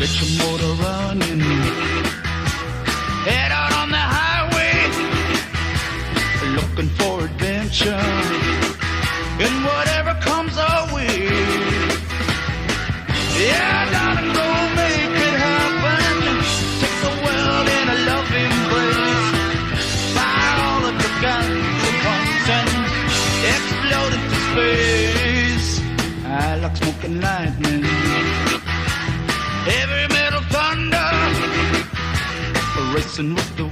Get your motor running. Head out on the highway, looking for adventure. And whatever comes our way. Yeah, darling, go make it happen. Take the world in a loving embrace. Fire all of the guns and pumps and explode into space. I like smoking lightning, heavy metal thunder, racing with the